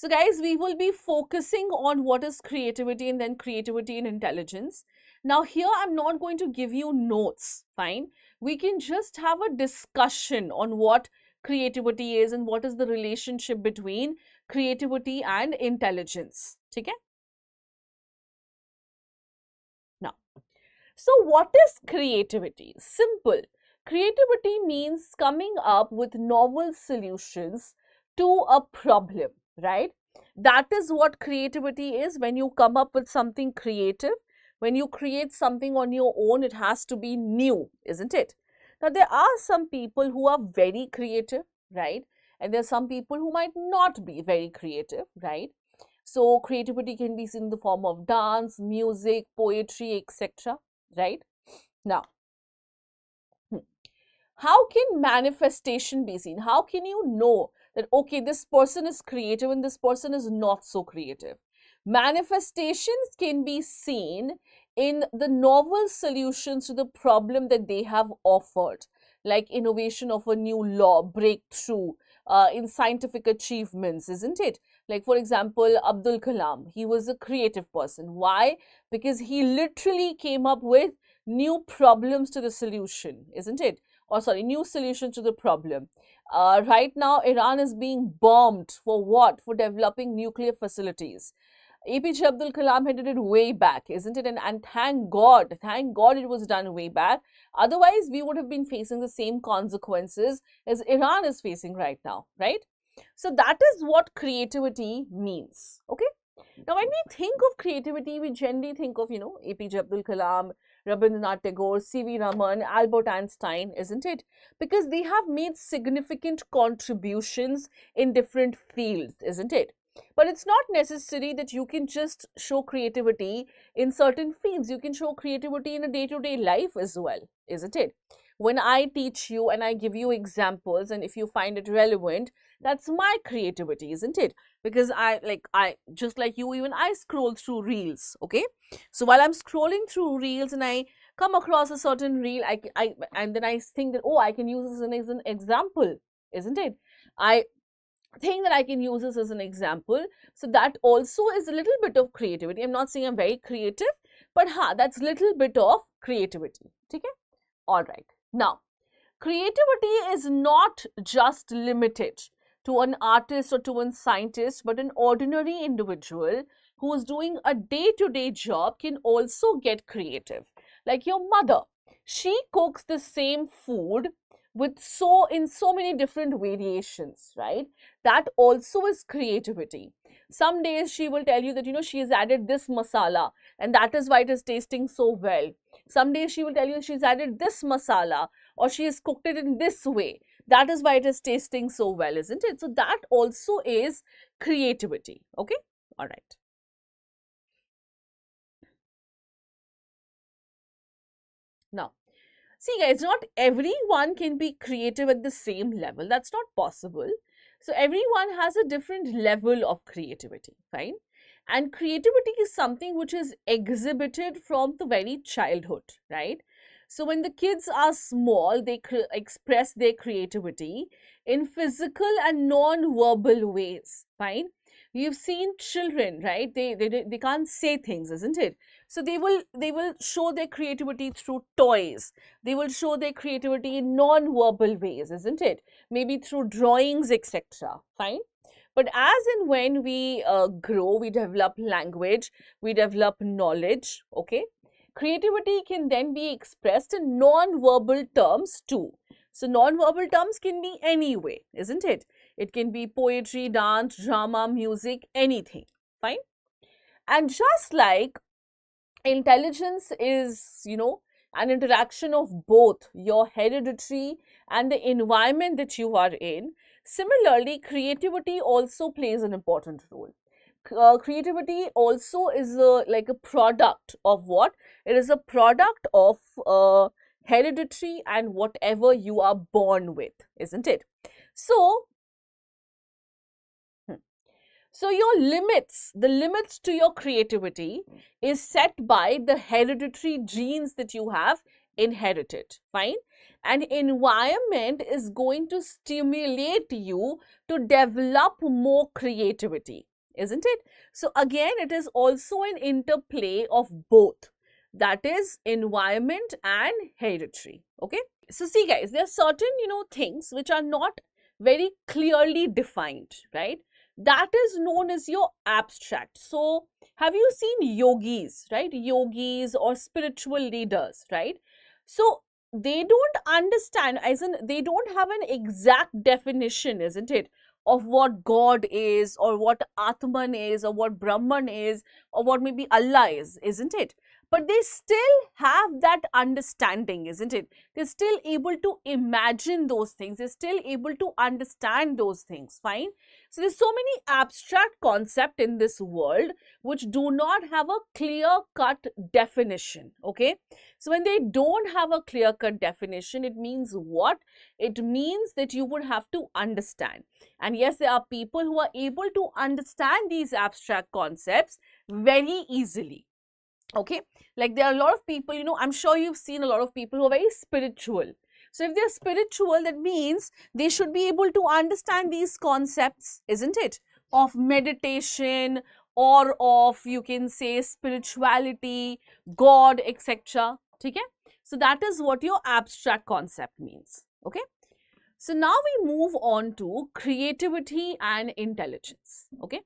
So guys, we will be focusing on what is creativity and then creativity and intelligence. Now here I'm not going to give you notes, fine? We can just have a discussion on what creativity is and what is the relationship between creativity and intelligence. Okay? Now, so what is creativity? Simple. Creativity means coming up with novel solutions to a problem, right? That is what creativity is. When you come up with something creative, when you create something on your own, it has to be new, isn't it? Now, there are some people who are very creative, right? And there are some people who might not be very creative, right? So, creativity can be seen in the form of dance, music, poetry, etc., right? Now, how can manifestation be seen? How can you know that, okay, this person is creative and this person is not so creative? Manifestations can be seen in the novel solutions to the problem that they have offered, like innovation of a new law, breakthrough in scientific achievements, isn't it? Like, for example, Abdul Kalam, he was a creative person. Why? Because he literally came up with new problems to the solution, isn't it? Or sorry, new solution to the problem. Right now, Iran is being bombed for what? For developing nuclear facilities. APJ Abdul Kalam had did it way back, isn't it? And thank God it was done way back. Otherwise, we would have been facing the same consequences as Iran is facing right now, right? So that is what creativity means, okay? Now, when we think of creativity, we generally think of, APJ Abdul Kalam, Rabindranath Tagore, C.V. Raman, Albert Einstein, isn't it? Because they have made significant contributions in different fields, isn't it? But it's not necessary that you can just show creativity in certain fields. You can show creativity in a day-to-day life as well, isn't it? When I teach you and I give you examples, and if you find it relevant, that's my creativity, isn't it? Because I just like you, even I scroll through reels, okay? So while I'm scrolling through reels and I come across a certain reel, and then I think that, oh, I can use this as an example, isn't it? I think that I can use this as an example. So that also is a little bit of creativity. I'm not saying I'm very creative, but that's little bit of creativity. Okay? All right. Now, creativity is not just limited to an artist or to a scientist, but an ordinary individual who is doing a day-to-day job can also get creative. Like your mother, she cooks the same food with in so many different variations, right? That also is creativity. Some days she will tell you that, she has added this masala and that is why it is tasting so well. Some days she will tell you she's added this masala or she has cooked it in this way. That is why it is tasting so well, isn't it? So that also is creativity. Okay? All right. Now, see guys, not everyone can be creative at the same level. That's not possible. So everyone has a different level of creativity, fine? And creativity is something which is exhibited from the very childhood, right? So when the kids are small, they express their creativity in physical and non-verbal ways, fine? You've seen children, right? They can't say things, isn't it? So they will show their creativity through toys. They will show their creativity in non-verbal ways, isn't it? Maybe through drawings, etc. Fine. But as and when we grow, we develop language, we develop knowledge, okay? Creativity can then be expressed in non-verbal terms too. So non-verbal terms can be any way, isn't it? It can be poetry, dance, drama, music, anything, fine? And just like intelligence is, an interaction of both your hereditary and the environment that you are in, similarly creativity also plays an important role. Creativity also is like a product of what? It is a product of hereditary and whatever you are born with, isn't it? So So your limits, the limits to your creativity is set by the hereditary genes that you have inherited, fine? And environment is going to stimulate you to develop more creativity, isn't it? So again, it is also an interplay of both, that is environment and hereditary. Okay, so see guys, there are certain things which are not very clearly defined, right? That is known as your abstract. So have you seen yogis, right? Yogis or spiritual leaders, right? So they don't understand, as in they don't have an exact definition, isn't it, of what God is, or what Atman is, or what Brahman is, or what maybe Allah is, isn't it? But they still have that understanding, isn't it? They're still able to imagine those things. They're still able to understand those things, fine? So there's so many abstract concepts in this world which do not have a clear-cut definition, okay? So when they don't have a clear-cut definition, it means what? It means that you would have to understand. And yes, there are people who are able to understand these abstract concepts very easily. Okay, like there are a lot of people, I'm sure you've seen a lot of people who are very spiritual. So if they're spiritual, that means they should be able to understand these concepts, isn't it, of meditation, or of, you can say, spirituality, God, etc. Okay, so that is what your abstract concept means. Okay, so now we move on to creativity and intelligence. Okay,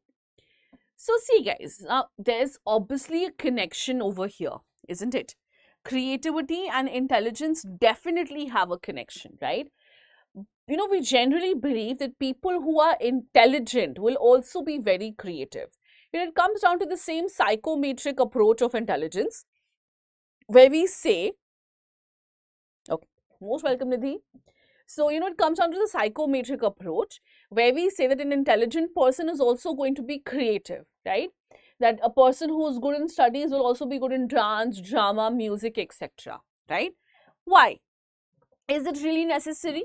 so see guys, there's obviously a connection over here, isn't it? Creativity and intelligence definitely have a connection, right? We generally believe that people who are intelligent will also be very creative. It comes down to the same psychometric approach of intelligence, where we say, okay, most welcome Nidhi. So, it comes down to the psychometric approach, where we say that an intelligent person is also going to be creative, right? That a person who is good in studies will also be good in dance, drama, music, etc. Right? Why? Is it really necessary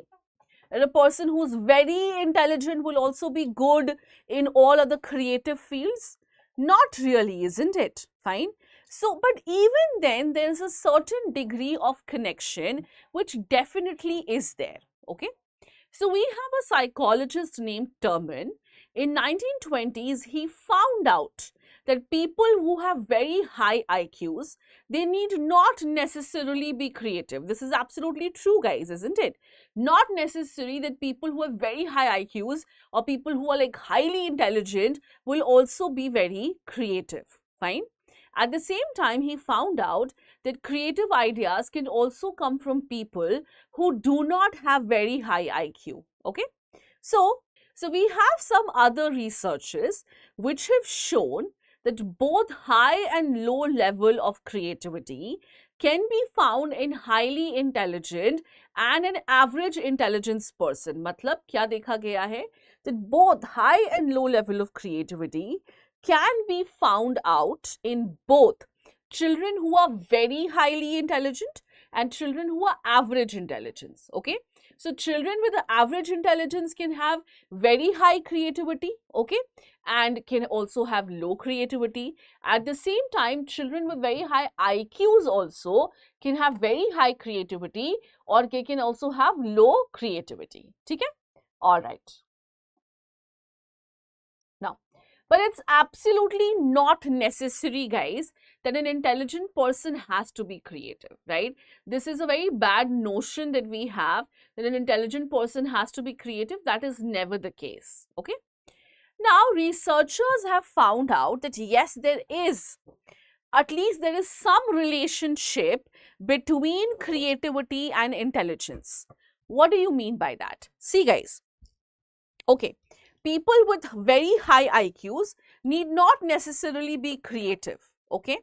that a person who is very intelligent will also be good in all other creative fields? Not really, isn't it? Fine. So, but even then, there is a certain degree of connection which definitely is there. Okay. So we have a psychologist named Terman. In 1920s, he found out that people who have very high IQs, they need not necessarily be creative. This is absolutely true, guys, isn't it? Not necessary that people who have very high IQs or people who are like highly intelligent will also be very creative. Fine. At the same time, he found out that creative ideas can also come from people who do not have very high IQ. Okay. So we have some other researches which have shown that both high and low level of creativity can be found in highly intelligent and an average intelligence person. Matlab, kya dekha gaya hai? That both high and low level of creativity can be found out in both children who are very highly intelligent and children who are average intelligence. Okay, so children with the average intelligence can have very high creativity, okay, and can also have low creativity. At the same time, children with very high IQs also can have very high creativity, or they can also have low creativity. Okay, all right. Now, but it's absolutely not necessary, guys, that an intelligent person has to be creative, right? This is a very bad notion that we have, that an intelligent person has to be creative. That is never the case, okay? Now, researchers have found out that yes, there is, at least there is some relationship between creativity and intelligence. What do you mean by that? See, guys, okay, people with very high IQs need not necessarily be creative, okay?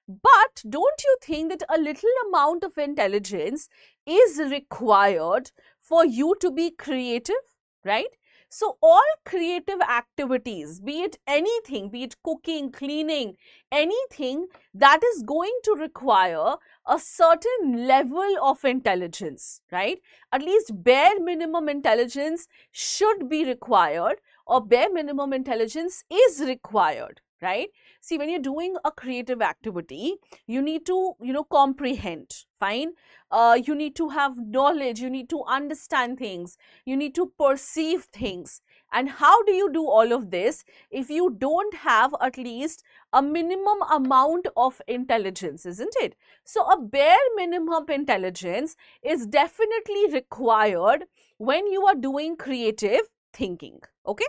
But don't you think that a little amount of intelligence is required for you to be creative, right? So all creative activities, be it anything, be it cooking, cleaning, anything that is going to require a certain level of intelligence, right? At least bare minimum intelligence should be required, or bare minimum intelligence is required. right? See, when you're doing a creative activity, you need to, comprehend, fine? You need to have knowledge, you need to understand things, you need to perceive things. And how do you do all of this if you don't have at least a minimum amount of intelligence, isn't it? So a bare minimum intelligence is definitely required when you are doing creative thinking, okay?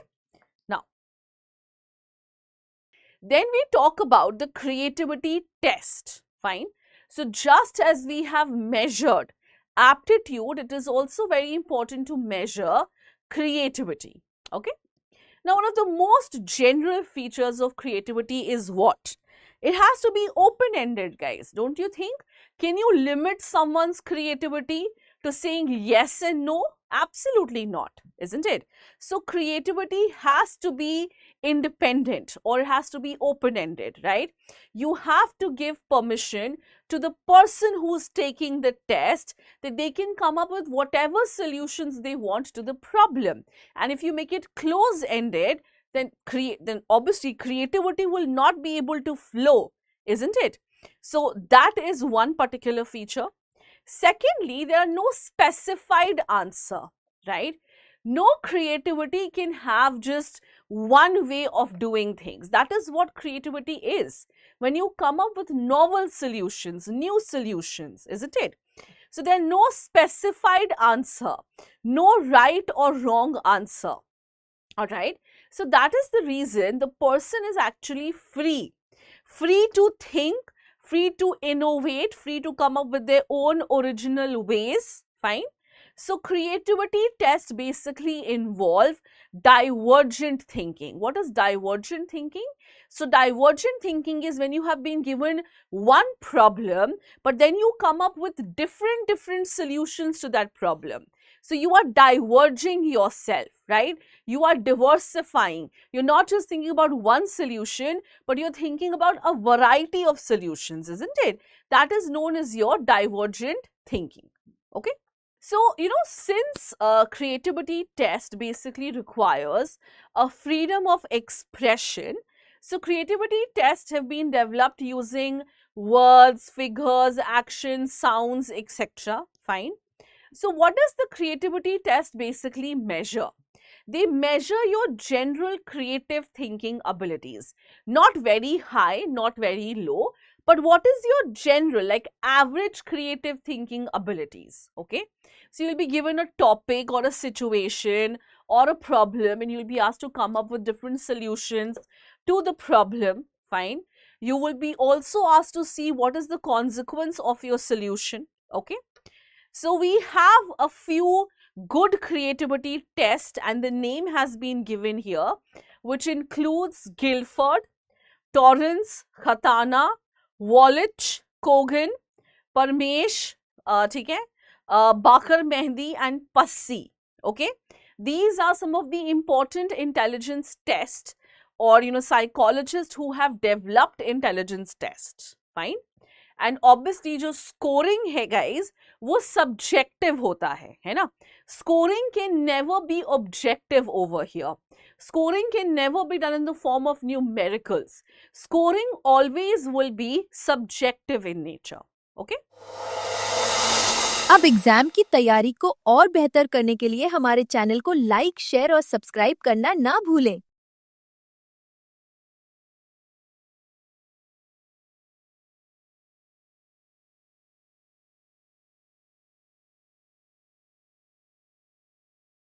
Now, then we talk about the creativity test, fine? So just as we have measured aptitude, it is also very important to measure creativity, okay? Now, one of the most general features of creativity is what? It has to be open-ended, guys, don't you think? Can you limit someone's creativity to saying yes and no? Absolutely not, isn't it? So, creativity has to be independent or has to be open-ended, right? You have to give permission to the person who's taking the test that they can come up with whatever solutions they want to the problem. And if you make it close-ended, then obviously creativity will not be able to flow, isn't it? So that is one particular feature. Secondly, there are no specified answer, right? No creativity can have just one way of doing things. That is what creativity is. When you come up with novel solutions, new solutions, isn't it? So there are no specified answer, no right or wrong answer. All right. So that is the reason the person is actually free to think, free to innovate, free to come up with their own original ways. Fine. So creativity tests basically involve divergent thinking. What is divergent thinking? So divergent thinking is when you have been given one problem, but then you come up with different solutions to that problem. So you are diverging yourself, right? You are diversifying. You're not just thinking about one solution, but you're thinking about a variety of solutions, isn't it? That is known as your divergent thinking. Okay. So, since creativity test basically requires a freedom of expression, so creativity tests have been developed using words, figures, actions, sounds, etc. Fine. So, what does the creativity test basically measure? They measure your general creative thinking abilities. Not very high, not very low, but what is your general, like average creative thinking abilities? Okay. So, you'll be given a topic or a situation or a problem, and you'll be asked to come up with different solutions to the problem. Fine. You will be also asked to see what is the consequence of your solution. Okay. So we have a few good creativity tests, and the name has been given here, which includes Guilford, Torrance, Khatana, Wallich, Kogan, Parmesh, ठीक है, Bakar Mehndi and Passi. Okay, these are some of the important intelligence tests, or psychologists who have developed intelligence tests. Fine. And obviously जो scoring है guys वो subjective होता है ना. Scoring can never be objective over here. Scoring can never be done in the form of numericals. Scoring always will be subjective in nature. Okay? अब exam की तैयारी को और बेहतर करने के लिए हमारे चैनल को लाइक, शेयर और सब्सक्राइब करना ना भूलें.